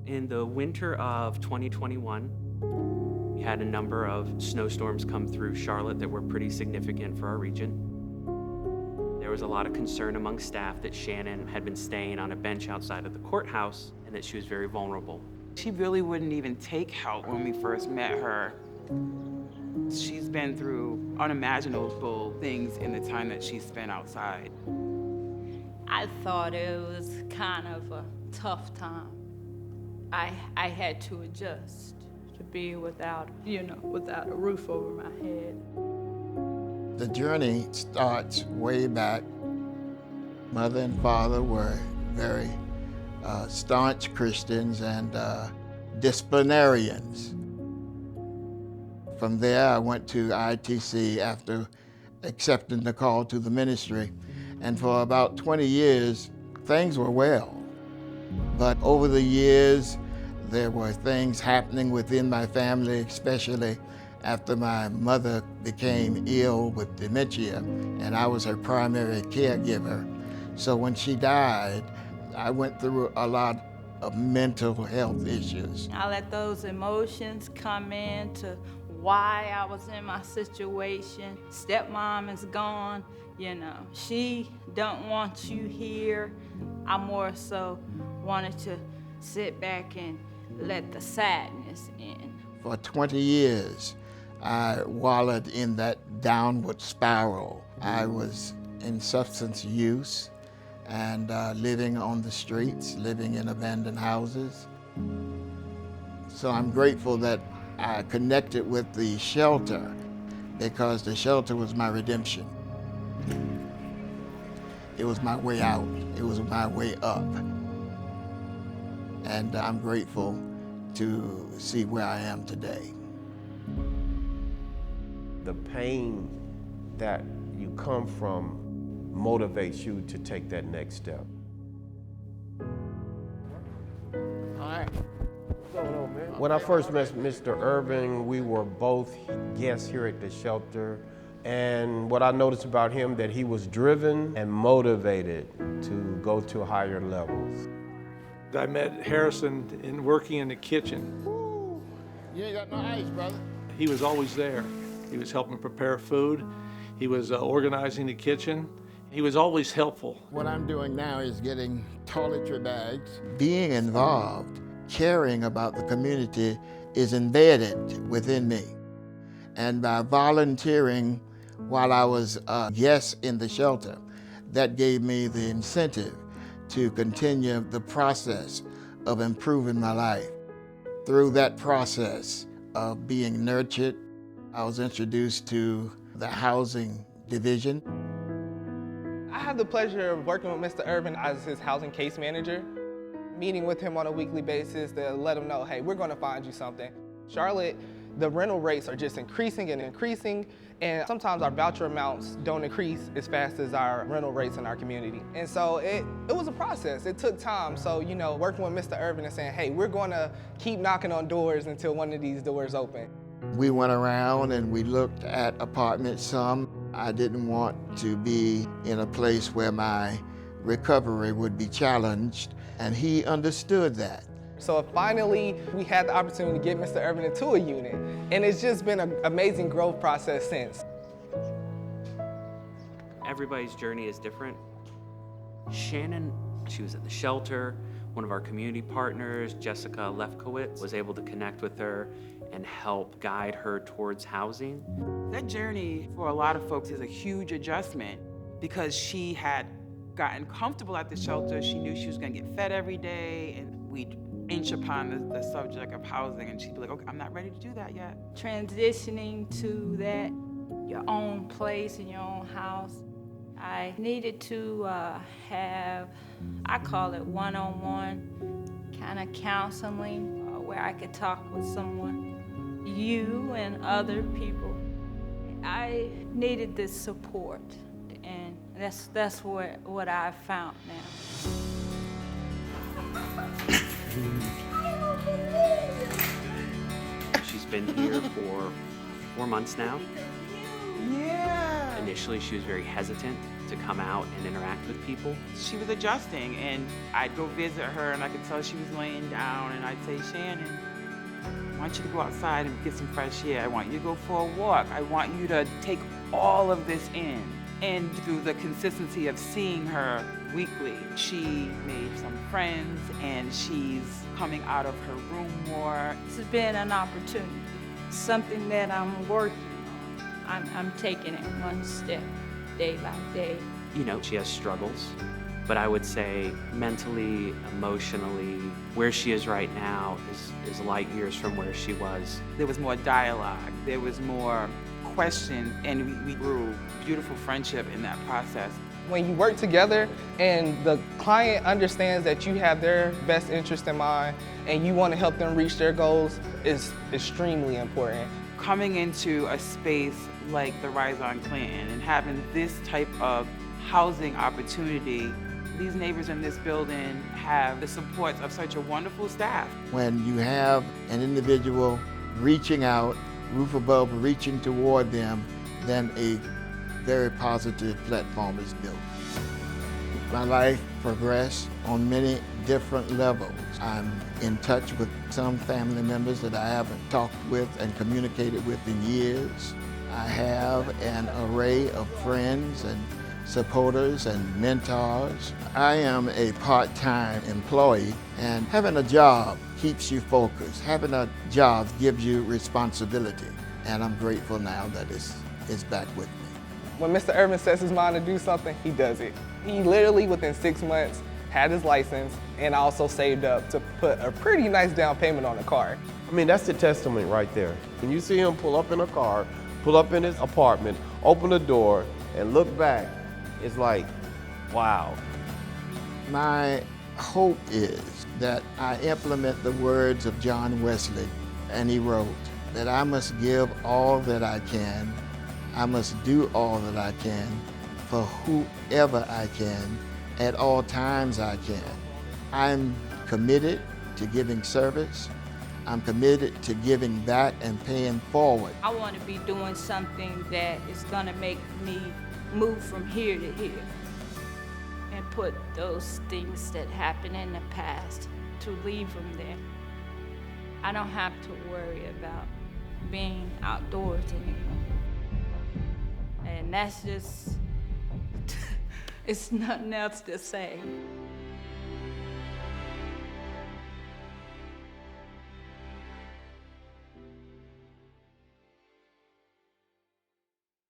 In the winter of 2021, we had a number of snowstorms come through Charlotte that were pretty significant for our region. There was a lot of concern among staff that Shannon had been staying on a bench outside of the courthouse and that she was very vulnerable. She really wouldn't even take help when we first met her. She's been through unimaginable things in the time that she spent outside. I thought it was kind of a tough time. I had to adjust to be without a roof over my head. The journey starts way back. Mother and father were very staunch Christians and disciplinarians. From there, I went to ITC after accepting the call to the ministry. And for about 20 years, things were well. But over the years, there were things happening within my family, especially after my mother became ill with dementia, and I was her primary caregiver. So when she died, I went through a lot of mental health issues. I let those emotions come in to why I was in my situation. Stepmom is gone, she don't want you here. I more so wanted to sit back and let the sadness in. For 20 years, I wallowed in that downward spiral. I was in substance use and living on the streets, living in abandoned houses. So I'm grateful that I connected with the shelter because the shelter was my redemption. It was my way out. It was my way up. And I'm grateful to see where I am today. The pain that you come from motivates you to take that next step. All right. What's going on, man? When I first met Mr. Irvin, we were both guests here at the shelter. And what I noticed about him, that he was driven and motivated to go to higher levels. I met Harrison in working in the kitchen. Woo. You ain't got no ice, brother. He was always there. He was helping prepare food. He was organizing the kitchen. He was always helpful. What I'm doing now is getting toiletry bags. Being involved, caring about the community is embedded within me. And by volunteering while I was a guest in the shelter, that gave me the incentive to continue the process of improving my life. Through that process of being nurtured, I was introduced to the housing division. I have the pleasure of working with Mr. Irvin as his housing case manager, meeting with him on a weekly basis to let him know, hey, we're gonna find you something. Charlotte, the rental rates are just increasing and increasing, and sometimes our voucher amounts don't increase as fast as our rental rates in our community. And so it was a process. It took time. So, working with Mr. Irvin and saying, hey, we're gonna keep knocking on doors until one of these doors open. We went around and we looked at apartments some. I didn't want to be in a place where my recovery would be challenged, and he understood that. So finally, we had the opportunity to get Mr. Irvin into a unit, and it's just been an amazing growth process since. Everybody's journey is different. Shannon, she was at the shelter. One of our community partners, Jessica Lefkowitz, was able to connect with her and help guide her towards housing. That journey for a lot of folks is a huge adjustment because she had gotten comfortable at the shelter. She knew she was gonna get fed every day, and we'd inch upon the subject of housing, and she'd be like, okay, I'm not ready to do that yet. Transitioning to that, your own place in your own house, I needed to have, I call it one-on-one kind of counseling, where I could talk with someone, you and other people. I needed this support, and that's what I've found now. She's been here for 4 months now. Yeah. Initially, she was very hesitant. to come out and interact with people. She was adjusting, and I'd go visit her, and I could tell she was laying down, and I'd say, Shannon, I want you to go outside and get some fresh air. I want you to go for a walk. I want you to take all of this in. And through the consistency of seeing her weekly, she made some friends, and she's coming out of her room more. This has been an opportunity, something that I'm working on. I'm taking it one step, day by day. You know, she has struggles, but I would say mentally, emotionally, where she is right now is light years from where she was. There was more dialogue. There was more question, and we grew beautiful friendship in that process. When you work together and the client understands that you have their best interest in mind and you want to help them reach their goals is extremely important. Coming into a space like the Rise on Clanton and having this type of housing opportunity, these neighbors in this building have the support of such a wonderful staff. When you have an individual reaching out, roof above, reaching toward them, then a very positive platform is built. My life progressed on many different levels. I'm in touch with some family members that I haven't talked with and communicated with in years. I have an array of friends and supporters and mentors. I am a part-time employee, and having a job keeps you focused. Having a job gives you responsibility, and I'm grateful now that it's back with me. When Mr. Irvin sets his mind to do something, he does it. He literally, within 6 months, had his license and also saved up to put a pretty nice down payment on a car. I mean, that's the testament right there. When you see him pull up in a car, pull up in his apartment, open the door, and look back, it's like, wow. My hope is that I implement the words of John Wesley, and he wrote that I must give all that I can, I must do all that I can for whoever I can, at all times I can. I'm committed to giving service. I'm committed to giving back and paying forward. I want to be doing something that is going to make me move from here to here and put those things that happened in the past, to leave them there. I don't have to worry about being outdoors anymore. And that's just, it's nothing else to say.